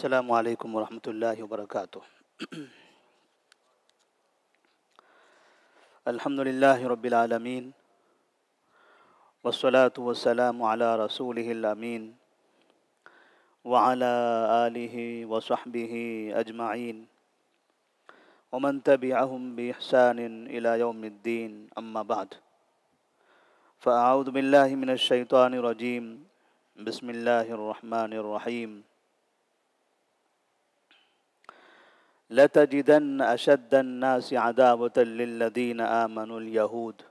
السلام علیکم ورحمۃ اللہ وبرکاتہ۔ الحمد للہ رب العالمین والصلاة والسلام علی رسولہ الامین وعلی آلہ وصحبہ اجمعین ومن تبعہم بإحسان الی یوم الدین، اما بعد فاعوذ باللہ من الشیطان الرجیم، بسم اللہ الرحمن الرحیم۔ لَتَجِدَنَّ أَشَدَّ النَّاسِ عَدَاوَةً لِلَّذِينَ آمَنُوا الْيَهُودُ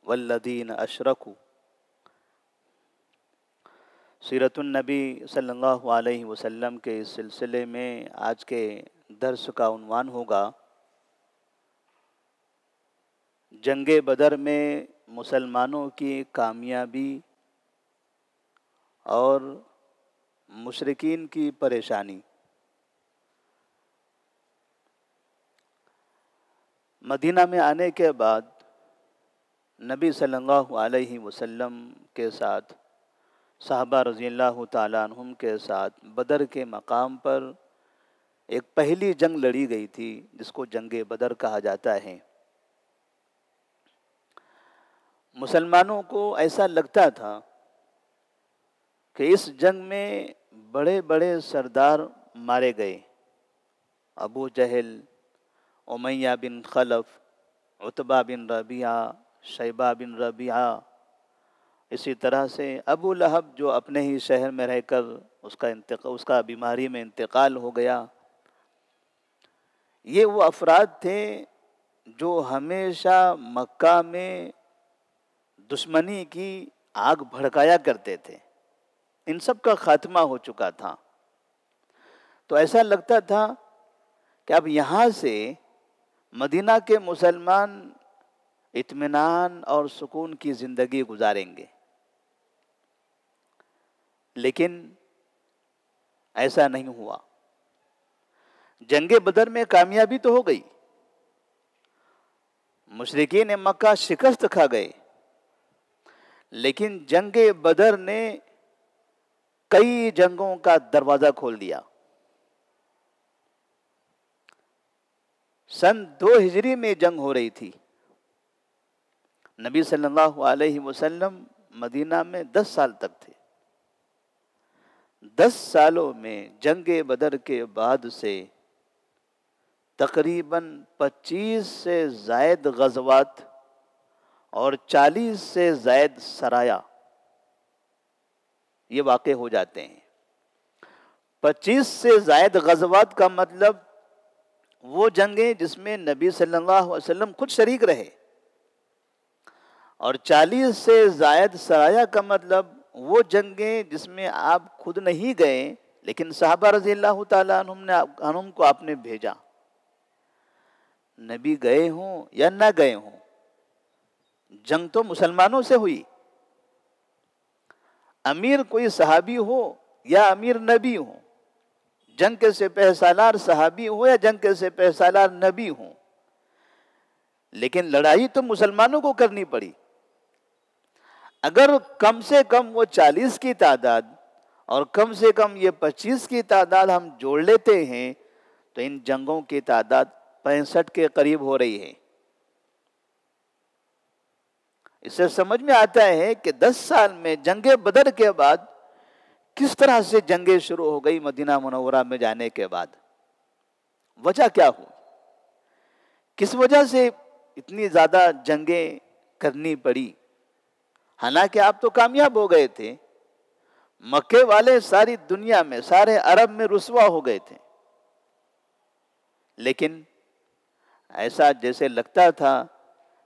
وَالَّذِينَ أَشْرَكُوا۔ سیرت النبی صلی اللہ علیہ وسلم کے اس سلسلے میں آج کے درس کا عنوان ہوگا جنگ بدر میں مسلمانوں کی کامیابی اور مشرکین کی پریشانی۔ مدینہ میں آنے کے بعد نبی صلی اللہ علیہ وسلم کے ساتھ صحابہ رضی اللہ تعالیٰ عنہم کے ساتھ بدر کے مقام پر ایک پہلی جنگ لڑی گئی تھی جس کو جنگ بدر کہا جاتا ہے۔ مسلمانوں کو ایسا لگتا تھا کہ اس جنگ میں بڑے بڑے سردار مارے گئے، ابو جہل، امیہ بن خلف، عتبہ بن ربیعہ، شیبہ بن ربیعہ، اسی طرح سے ابو لہب جو اپنے ہی شہر میں رہ کر اس کا بیماری میں انتقال ہو گیا۔ یہ وہ افراد تھے جو ہمیشہ مکہ میں دشمنی کی آگ بھڑکایا کرتے تھے۔ ان سب کا خاتمہ ہو چکا تھا، تو ایسا لگتا تھا کہ اب یہاں سے مدینہ کے مسلمان اطمینان اور سکون کی زندگی گزاریں گے، لیکن ایسا نہیں ہوا۔ جنگ بدر میں کامیابی تو ہو گئی، مشرکین مکہ شکست کھا گئے، لیکن جنگ بدر نے کئی جنگوں کا دروازہ کھول دیا۔ سن 2 ہجری میں جنگ ہو رہی تھی۔ نبی صلی اللہ علیہ وسلم مدینہ میں 10 سال تک تھے۔ 10 سالوں میں جنگ بدر کے بعد سے تقریباً 25 سے زائد غزوات اور 40 سے زائد سرایا یہ واقع ہو جاتے ہیں۔ 25 سے زائد غزوات کا مطلب وہ جنگیں جس میں نبی صلی اللہ علیہ وسلم خود شریک رہے، اور 40 سے زائد سرایا کا مطلب وہ جنگیں جس میں آپ خود نہیں گئے لیکن صحابہ رضی اللہ تعالیٰ عنہم کو آپ نے بھیجا۔ نبی گئے ہوں یا نہ گئے ہوں، جنگ تو مسلمانوں سے ہوئی۔ امیر کوئی صحابی ہو یا امیر نبی ہو، جنگ کے سپہ سالار صحابی ہو یا جنگ کے سپہ سالار نبی ہو، لیکن لڑائی تو مسلمانوں کو کرنی پڑی۔ اگر کم سے کم وہ 40 کی تعداد اور کم سے کم یہ 25 کی تعداد ہم جوڑ لیتے ہیں تو ان جنگوں کی تعداد 65 کے قریب ہو رہی ہے۔ اس سے سمجھ میں آتا ہے کہ 10 سال میں جنگ بدر کے بعد کس طرح سے جنگیں شروع ہو گئی مدینہ منورہ میں جانے کے بعد۔ وجہ کیا ہو؟ کس وجہ سے اتنی زیادہ جنگیں کرنی پڑی؟ حالانکہ آپ تو کامیاب ہو گئے تھے، مکے والے ساری دنیا میں، سارے عرب میں رسوا ہو گئے تھے، لیکن ایسا جیسے لگتا تھا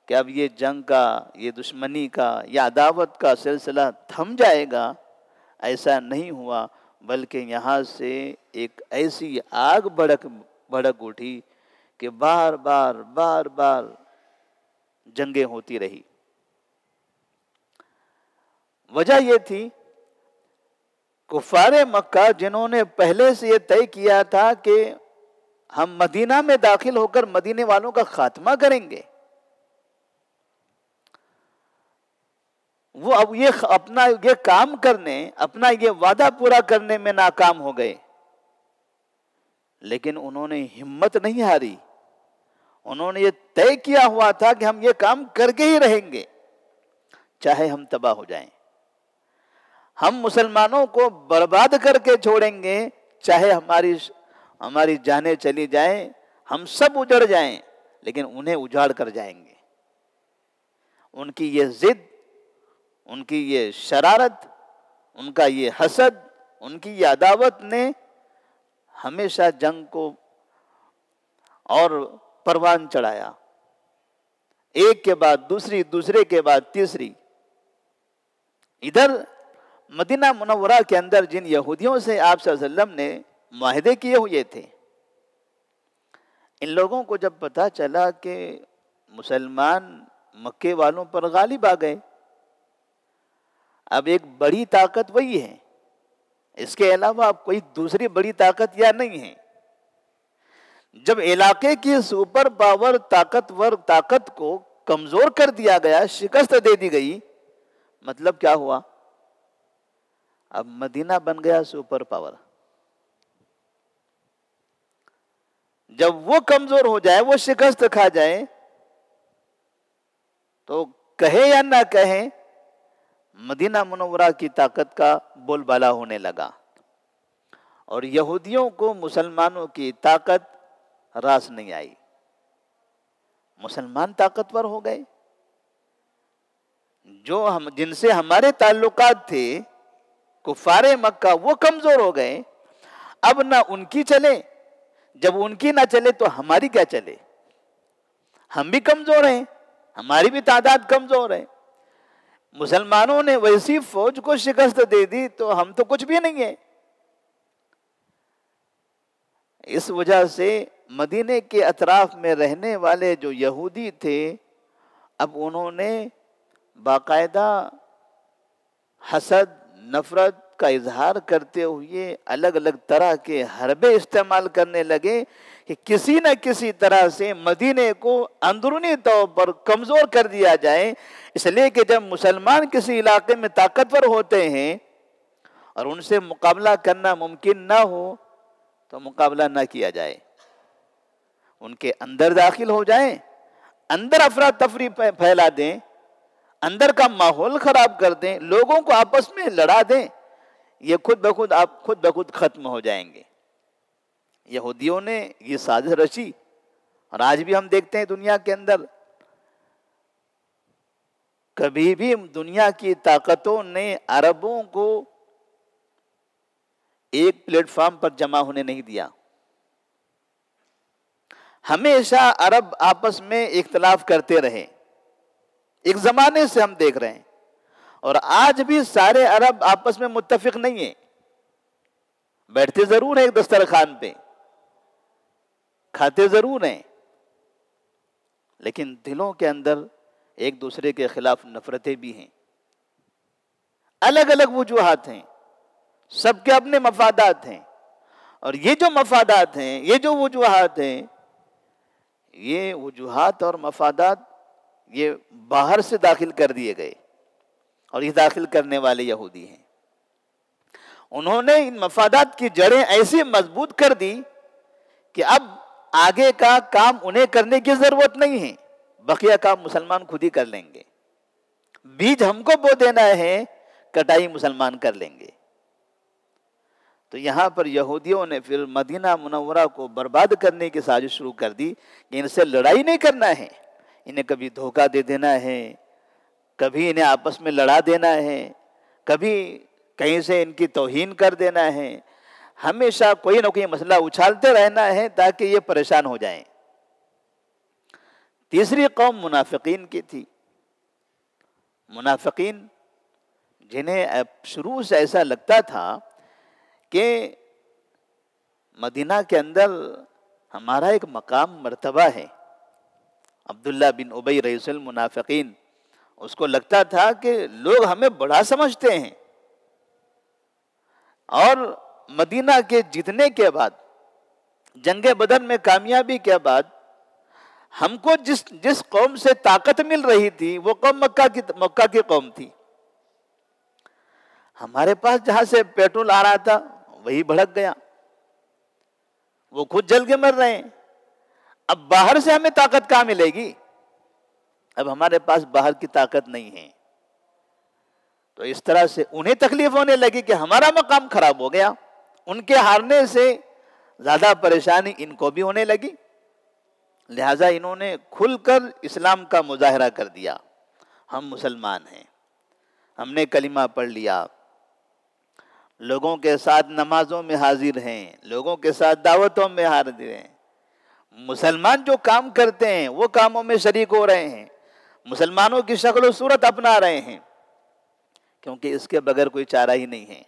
کہ اب یہ جنگ کا، یہ دشمنی کا، یہ عداوت کا سلسلہ تھم جائے گا، ایسا نہیں ہوا، بلکہ یہاں سے ایک ایسی آگ بھڑک اٹھی کہ بار بار جنگیں ہوتی رہی۔ وجہ یہ تھی کفار مکہ جنہوں نے پہلے سے یہ طے کیا تھا کہ ہم مدینہ میں داخل ہو کر مدینے والوں کا خاتمہ کریں گے، وہ اب اپنا یہ کام کرنے، اپنا یہ وعدہ پورا کرنے میں ناکام ہو گئے۔ لیکن انہوں نے ہمت نہیں ہاری. انہوں نے یہ طے کیا ہوا تھا کہ ہم یہ کام کر کے ہی رہیں گے چاہے ہم تباہ ہو جائیں. ہم مسلمانوں کو برباد کر کے چھوڑیں گے چاہے ہماری جانیں چلی جائیں, ہم سب اجڑ جائیں, لیکن انہیں اجاڑ کر جائیں گے. ان کی یہ ضد, ان کی یہ شرارت, ان کا یہ حسد, ان کی یہ عداوت نے ہمیشہ جنگ کو اور پروان چڑھایا, ایک کے بعد دوسری, دوسرے کے بعد تیسری. ادھر مدینہ منورہ کے اندر جن یہودیوں سے آپ صلی اللہ علیہ وسلم نے معاہدے کیے ہوئے تھے, ان لوگوں کو جب پتہ چلا کہ مسلمان مکے والوں پر غالب آ گئے, اب ایک بڑی طاقت وہی ہے, اس کے علاوہ اب کوئی دوسری بڑی طاقت یا نہیں ہے. جب علاقے کی سپر پاور طاقتور طاقت کو کمزور کر دیا گیا, شکست دے دی گئی, مطلب کیا ہوا؟ اب مدینہ بن گیا سپر پاور. جب وہ کمزور ہو جائے, وہ شکست کھا جائے, تو کہے یا نہ کہیں مدینہ منورہ کی طاقت کا بول بالا ہونے لگا, اور یہودیوں کو مسلمانوں کی طاقت راس نہیں آئی. مسلمان طاقتور ہو گئے, جن سے ہمارے تعلقات تھے کفار مکہ, وہ کمزور ہو گئے. اب نہ ان کی چلے, جب ان کی نہ چلے تو ہماری کیا چلے؟ ہم بھی کمزور ہیں, ہماری بھی تعداد کمزور ہے. مسلمانوں نے ویسی فوج کو شکست دے دی تو ہم تو کچھ بھی نہیں ہیں. اس وجہ سے مدینے کے اطراف میں رہنے والے جو یہودی تھے, اب انہوں نے باقاعدہ حسد, نفرت کا اظہار کرتے ہوئے الگ الگ طرح کے حربے استعمال کرنے لگے کہ کسی نہ کسی طرح سے مدینے کو اندرونی طور پر کمزور کر دیا جائے. اس لیے کہ جب مسلمان کسی علاقے میں طاقتور ہوتے ہیں اور ان سے مقابلہ کرنا ممکن نہ ہو تو مقابلہ نہ کیا جائے, ان کے اندر داخل ہو جائیں, اندر افراتفری پھیلا دیں, اندر کا ماحول خراب کر دیں, لوگوں کو آپس میں لڑا دیں, یہ خود بخود ختم ہو جائیں گے. یہودیوں نے یہ سازش رچی, اور آج بھی ہم دیکھتے ہیں دنیا کے اندر کبھی بھی دنیا کی طاقتوں نے عربوں کو ایک پلیٹ فارم پر جمع ہونے نہیں دیا. ہمیشہ عرب آپس میں اختلاف کرتے رہے, ایک زمانے سے ہم دیکھ رہے ہیں, اور آج بھی سارے عرب آپس میں متفق نہیں ہیں. بیٹھتے ضرور ہیں ایک دسترخوان پہ, کھاتے ضرور ہیں, لیکن دلوں کے اندر ایک دوسرے کے خلاف نفرتیں بھی ہیں. الگ الگ وجوہات ہیں, سب کے اپنے مفادات ہیں, اور یہ جو مفادات ہیں, یہ جو وجوہات ہیں, یہ وجوہات اور مفادات یہ باہر سے داخل کر دیے گئے, اور یہ داخل کرنے والے یہودی ہیں. انہوں نے ان مفادات کی جڑیں ایسی مضبوط کر دی کہ اب آگے کا کام انہیں کرنے کی ضرورت نہیں ہے, بقیہ کام مسلمان خود ہی کر لیں گے. بیج ہم کو بو دینا ہے, کٹائی مسلمان کر لیں گے. تو یہاں پر یہودیوں نے پھر مدینہ منورہ کو برباد کرنے کی سازش شروع کر دی کہ ان سے لڑائی نہیں کرنا ہے, انہیں کبھی دھوکہ دے دینا ہے, کبھی انہیں آپس میں لڑا دینا ہے, کبھی کہیں سے ان کی توہین کر دینا ہے. ہمیشہ کوئی نہ کوئی مسئلہ اچھالتے رہنا ہے تاکہ یہ پریشان ہو جائیں. تیسری قوم منافقین کی تھی. منافقین جنہیں شروع سے ایسا لگتا تھا کہ مدینہ کے اندر ہمارا ایک مقام مرتبہ ہے. عبداللہ بن ابی رئیس المنافقین, اس کو لگتا تھا کہ لوگ ہمیں بڑا سمجھتے ہیں, اور مدینہ کے جیتنے کے بعد, جنگ بدر میں کامیابی کے بعد, ہم کو جس قوم سے طاقت مل رہی تھی وہ قوم مکہ کی قوم تھی. ہمارے پاس جہاں سے پیٹرول آ رہا تھا وہی بھڑک گیا. وہ خود جل کے مر رہے ہیں. اب باہر سے ہمیں طاقت کہاں ملے گی؟ اب ہمارے پاس باہر کی طاقت نہیں ہے. تو اس طرح سے انہیں تکلیف ہونے لگی کہ ہمارا مقام خراب ہو گیا. ان کے ہارنے سے زیادہ پریشانی ان کو بھی ہونے لگی. لہذا انہوں نے کھل کر اسلام کا مظاہرہ کر دیا. ہم مسلمان ہیں، ہم نے کلمہ پڑھ لیا، لوگوں کے ساتھ نمازوں میں حاضر ہیں، لوگوں کے ساتھ دعوتوں میں حاضر ہیں. مسلمان جو کام کرتے ہیں وہ کاموں میں شریک ہو رہے ہیں، مسلمانوں کی شکل و صورت اپنا رہے ہیں، کیونکہ اس کے بغیر کوئی چارہ ہی نہیں ہے.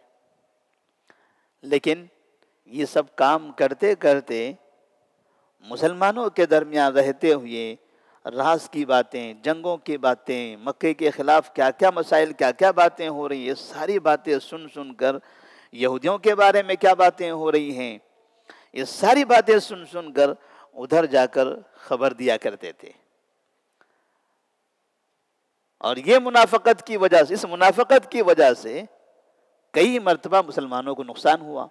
لیکن یہ سب کام کرتے کرتے مسلمانوں کے درمیان رہتے ہوئے راز کی باتیں، جنگوں کی باتیں، مکے کے خلاف کیا کیا مسائل، کیا کیا باتیں ہو رہی ہیں، یہ ساری باتیں سن سن کر، یہودیوں کے بارے میں کیا باتیں ہو رہی ہیں، یہ ساری باتیں سن سن کر ادھر جا کر خبر دیا کرتے تھے. اور یہ منافقت کی وجہ سے، اس منافقت کی وجہ سے کئی مرتبہ مسلمانوں کو نقصان ہوا.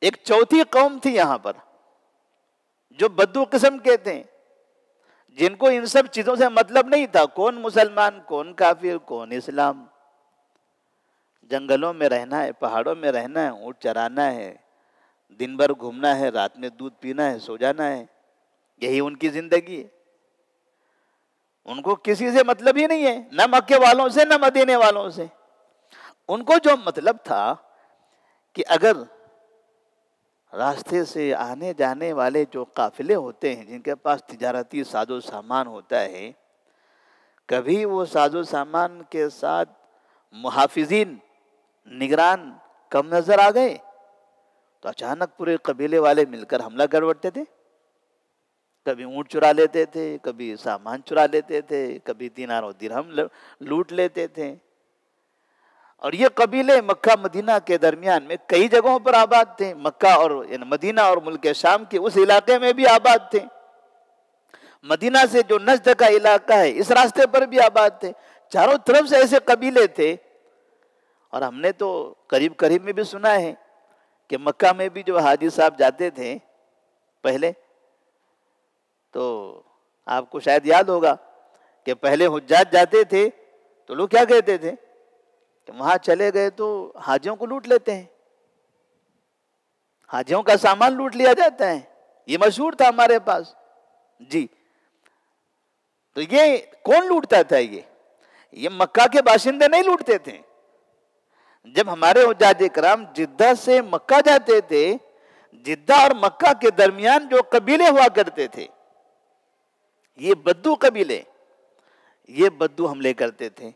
ایک چوتھی قوم تھی یہاں پر جو بدو قسم کے تھے، جن کو ان سب چیزوں سے مطلب نہیں تھا. کون مسلمان، کون کافر، کون اسلام. جنگلوں میں رہنا ہے، پہاڑوں میں رہنا ہے، اونٹ چرانا ہے، دن بھر گھومنا ہے، رات میں دودھ پینا ہے، سو جانا ہے، یہی ان کی زندگی ہے. ان کو کسی سے مطلب ہی نہیں ہے، نہ مکے والوں سے نہ مدینے والوں سے. ان کو جو مطلب تھا کہ اگر راستے سے آنے جانے والے جو قافلے ہوتے ہیں، جن کے پاس تجارتی ساز و سامان ہوتا ہے، کبھی وہ ساز و سامان کے ساتھ محافظین، نگران کم نظر آ گئے تو اچانک پورے قبیلے والے مل کر حملہ کر بیٹھتے تھے. کبھی اونٹ چرا لیتے تھے، کبھی سامان چرا لیتے تھے، کبھی دینار و درہم لوٹ لیتے تھے. اور یہ قبیلے مکہ مدینہ کے درمیان میں کئی جگہوں پر آباد تھے. مکہ اور مدینہ اور ملک شام کے اس علاقے میں بھی آباد تھے. مدینہ سے جو نجد کا علاقہ ہے اس راستے پر بھی آباد تھے. چاروں طرف سے ایسے قبیلے تھے. اور ہم نے تو قریب قریب میں بھی سنا ہے کہ مکہ میں بھی جو حاجی صاحب جاتے تھے پہلے، تو آپ کو شاید یاد ہوگا کہ پہلے حجاج جاتے تھے تو لوگ کیا کہتے تھے کہ وہاں چلے گئے تو حاجیوں کو لوٹ لیتے ہیں، حاجیوں کا سامان لوٹ لیا جاتا ہے. یہ مشہور تھا ہمارے پاس. جی، تو یہ کون لوٹتا تھا؟ یہ مکہ کے باشندے نہیں لوٹتے تھے. جب ہمارے حجاج کرام جدہ سے مکہ جاتے تھے، جدہ اور مکہ کے درمیان جو قبیلے ہوا کرتے تھے، یہ بدو قبیلے، یہ بدو حملے کرتے تھے.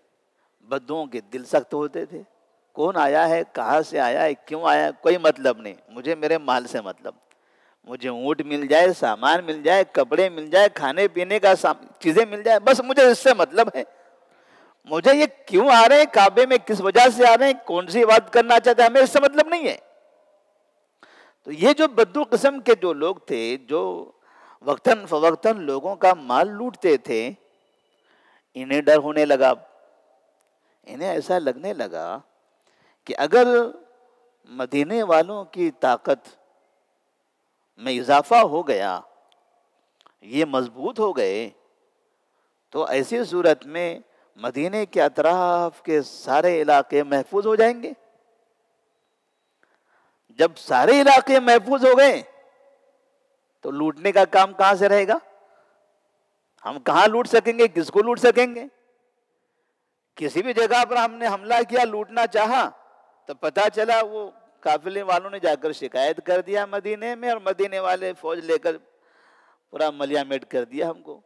بدوؤں کے دل سخت ہوتے تھے. کون آیا ہے، کہاں سے آیا ہے، کیوں آیا ہے، کوئی مطلب نہیں، مجھے میرے مال سے مطلب. مجھے اونٹ مل جائے، سامان مل جائے، کپڑے مل جائے، کھانے پینے کا چیزیں مل جائے، بس مجھے اس سے مطلب ہے. مجھے یہ کیوں آ رہے ہیں کعبے میں، کس وجہ سے آ رہے ہیں، کون سی عبادت کرنا چاہتے ہیں، ہمیں اس سے مطلب نہیں ہے. تو یہ جو بدو قسم کے جو لوگ تھے، جو وقتاً فوقتاً لوگوں کا مال لوٹتے تھے، انہیں ڈر ہونے لگا. انہیں ایسا لگنے لگا کہ اگر مدینے والوں کی طاقت میں اضافہ ہو گیا، یہ مضبوط ہو گئے، تو ایسی صورت میں مدینے کے اطراف کے سارے علاقے محفوظ ہو جائیں گے. جب سارے علاقے محفوظ ہو گئے تو لوٹنے کا کام کہاں سے رہے گا؟ ہم کہاں لوٹ سکیں گے، کس کو لوٹ سکیں گے؟ کسی بھی جگہ پر ہم نے حملہ کیا، لوٹنا چاہا، تو پتہ چلا وہ قافلے والوں نے جا کر شکایت کر دیا مدینے میں، اور مدینے والے فوج لے کر پورا ملیا میٹ کر دیا ہم کو.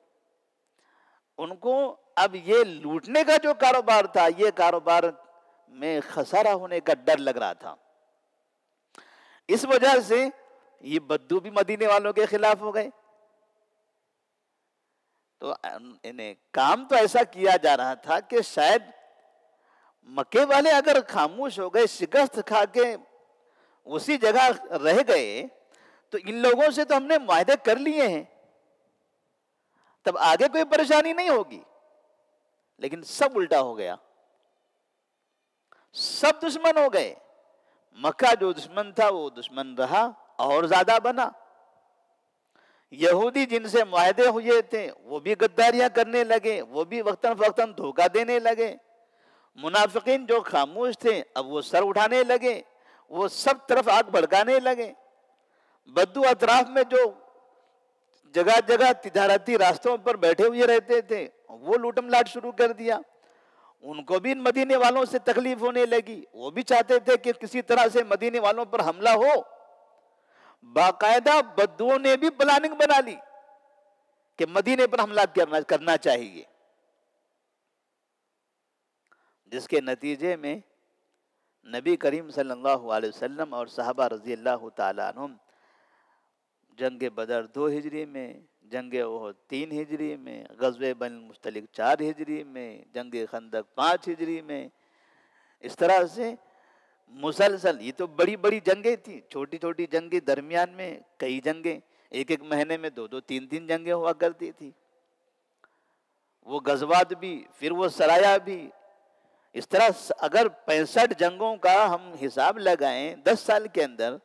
ان کو اب یہ لوٹنے کا جو کاروبار تھا، یہ کاروبار میں خسارہ ہونے کا ڈر لگ رہا تھا. اس وجہ سے یہ بدو بھی مدینے والوں کے خلاف ہو گئے. تو انہیں کام تو ایسا کیا جا رہا تھا کہ شاید مکے والے اگر خاموش ہو گئے، شکست کھا کے اسی جگہ رہ گئے، تو ان لوگوں سے تو ہم نے معاہدے کر لیے ہیں، تب آگے کوئی پریشانی نہیں ہوگی. لیکن سب الٹا ہو گیا، سب دشمن ہو گئے. مکہ جو دشمن تھا وہ دشمن رہا اور زیادہ بنا. یہودی جن سے معاہدے ہوئے تھے وہ بھی غداریاں کرنے لگے، وہ بھی وقتاً فوقتاً دھوکہ دینے لگے. منافقین جو خاموش تھے اب وہ سر اٹھانے لگے، وہ سب طرف آگ بھڑکانے لگے. بدو اطراف میں جو جگہ جگہ تجارتی راستوں پر بیٹھے ہوئے رہتے تھے وہ لوٹم لاٹ شروع کر دیا. ان کو بھی مدینے والوں سے تکلیف ہونے لگی، وہ بھی چاہتے تھے کہ کسی طرح سے مدینے والوں پر حملہ ہو. باقاعدہ بدوؤں نے بھی پلاننگ بنا لی کہ مدینے پر حملہ کرنا چاہیے، جس کے نتیجے میں نبی کریم صلی اللہ علیہ وسلم اور صحابہ رضی اللہ تعالیٰ عنہم جنگ بدر 2 ہجری میں، جنگ احد 3 ہجری میں، غزوہ بنی المصطلق 4 ہجری میں، جنگ خندق 5 ہجری میں، اس طرح سے مسلسل. یہ تو بڑی بڑی جنگیں تھیں، چھوٹی چھوٹی جنگیں درمیان میں کئی جنگیں، ایک ایک مہینے میں 2 2 3 3 جنگیں ہوا کرتی تھی. وہ غزوات بھی، پھر وہ سرایا بھی. اس طرح اگر 65 جنگوں کا ہم حساب لگائیں 10 سال کے اندر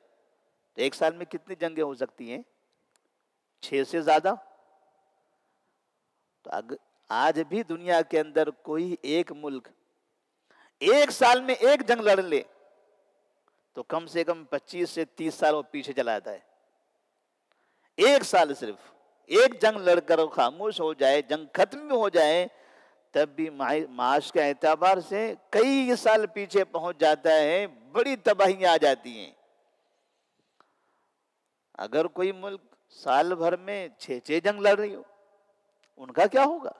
تو ایک سال میں کتنی جنگیں ہو سکتی ہیں؟ 6 سے زیادہ. تو آج بھی دنیا کے اندر کوئی ایک ملک ایک سال میں ایک جنگ لڑ لے تو کم سے کم 25 سے 30 سال وہ پیچھے چلا جاتا ہے. ایک سال صرف ایک جنگ لڑ کر خاموش ہو جائے، جنگ ختم بھی ہو جائے، تب بھی معاش کے اعتبار سے کئی سال پیچھے پہنچ جاتا ہے، بڑی تباہیاں آ جاتی ہیں. اگر کوئی ملک سال بھر میں 6 جنگ لڑ رہی ہو، ان کا کیا ہوگا؟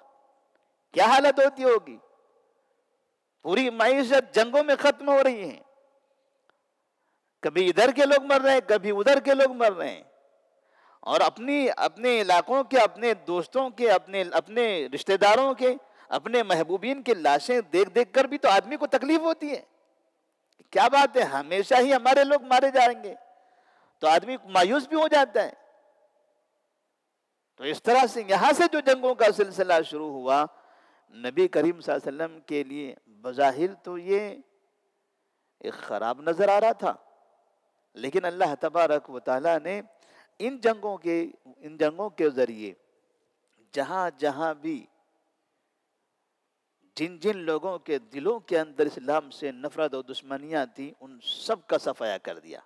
کیا حالت ہوتی ہوگی؟ پوری معیشت جنگوں میں ختم ہو رہی ہے. کبھی ادھر کے لوگ مر رہے ہیں، کبھی ادھر کے لوگ مر رہے ہیں، اور اپنے علاقوں کے، اپنے دوستوں کے، اپنے رشتہ داروں کے، اپنے محبوبین کے لاشیں دیکھ دیکھ کر بھی تو آدمی کو تکلیف ہوتی ہے. کیا بات ہے، ہمیشہ ہی ہمارے لوگ مارے جائیں گے، تو آدمی مایوس بھی ہو جاتا ہے. تو اس طرح سے یہاں سے جو جنگوں کا سلسلہ شروع ہوا، نبی کریم صلی اللہ علیہ وسلم کے لیے بظاہر تو یہ ایک خراب نظر آ رہا تھا، لیکن اللہ تبارک و تعالیٰ نے ان جنگوں کے ذریعے جہاں جہاں بھی جن جن لوگوں کے دلوں کے اندر اسلام سے نفرت و دشمنیاں تھیں ان سب کا صفایا کر دیا.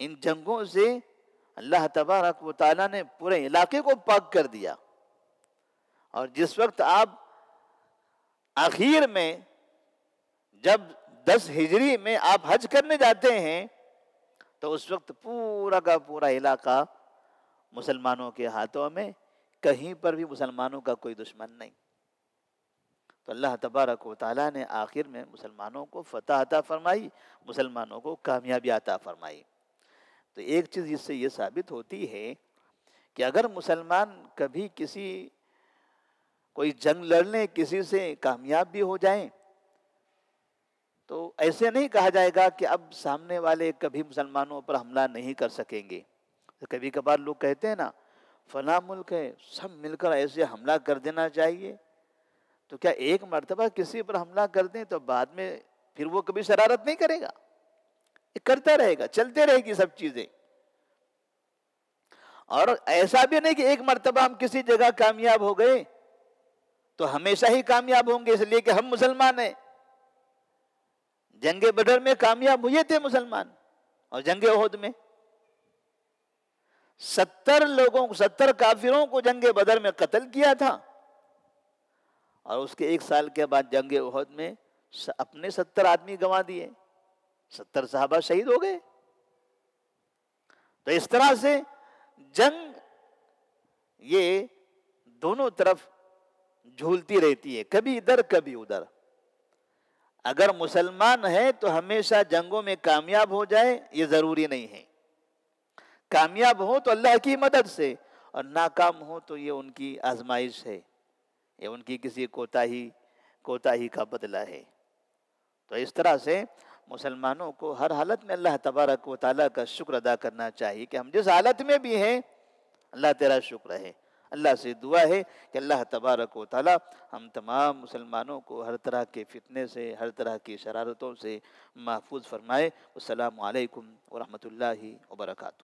ان جنگوں سے اللہ تبارک و تعالیٰ نے پورے علاقے کو پاک کر دیا. اور جس وقت آپ آخر میں جب 10 ہجری میں آپ حج کرنے جاتے ہیں تو اس وقت پورا کا پورا علاقہ مسلمانوں کے ہاتھوں میں، کہیں پر بھی مسلمانوں کا کوئی دشمن نہیں. تو اللہ تبارک و تعالیٰ نے آخر میں مسلمانوں کو فتح عطا فرمائی، مسلمانوں کو کامیابی عطا فرمائی. تو ایک چیز اس سے یہ ثابت ہوتی ہے کہ اگر مسلمان کبھی کوئی جنگ لڑنے کسی سے کامیاب بھی ہو جائیں تو ایسے نہیں کہا جائے گا کہ اب سامنے والے کبھی مسلمانوں پر حملہ نہیں کر سکیں گے. کبھی کبھار لوگ کہتے ہیں نا فلاں ملک ہے، سب مل کر ایسے حملہ کر دینا چاہیے. تو کیا ایک مرتبہ کسی پر حملہ کر دیں تو بعد میں پھر وہ کبھی شرارت نہیں کرے گا؟ یہ کرتا رہے گا، چلتے رہے گی سب چیزیں. اور ایسا بھی نہیں کہ ایک مرتبہ ہم کسی جگہ کامیاب ہو گئے تو ہمیشہ ہی کامیاب ہوں گے اس لیے کہ ہم مسلمان ہیں. جنگ بدر میں کامیاب ہوئے تھے مسلمان، اور جنگ احد میں 70 کافروں کو جنگ بدر میں قتل کیا تھا، اور اس کے 1 سال کے بعد جنگ احد میں اپنے 70 آدمی گنوا دیے، 70 صحابہ شہید ہو گئے. تو اس طرح سے جنگ یہ دونوں طرف جھولتی رہتی ہے، کبھی ادھر کبھی ادھر. اگر مسلمان ہے تو ہمیشہ جنگوں میں کامیاب ہو جائے یہ ضروری نہیں ہے. کامیاب ہو تو اللہ کی مدد سے، اور ناکام ہو تو یہ ان کی آزمائش ہے، یہ ان کی کسی کوتاہی کا بدلہ ہے. تو اس طرح سے مسلمانوں کو ہر حالت میں اللہ تبارک و تعالیٰ کا شکر ادا کرنا چاہیے کہ ہم جس حالت میں بھی ہیں اللہ تیرا شکر ہے. اللہ سے دعا ہے کہ اللہ تبارک و تعالی ہم تمام مسلمانوں کو ہر طرح کے فتنے سے، ہر طرح کی شرارتوں سے محفوظ فرمائے۔ السلام علیکم ورحمۃ اللہ وبرکاتہ۔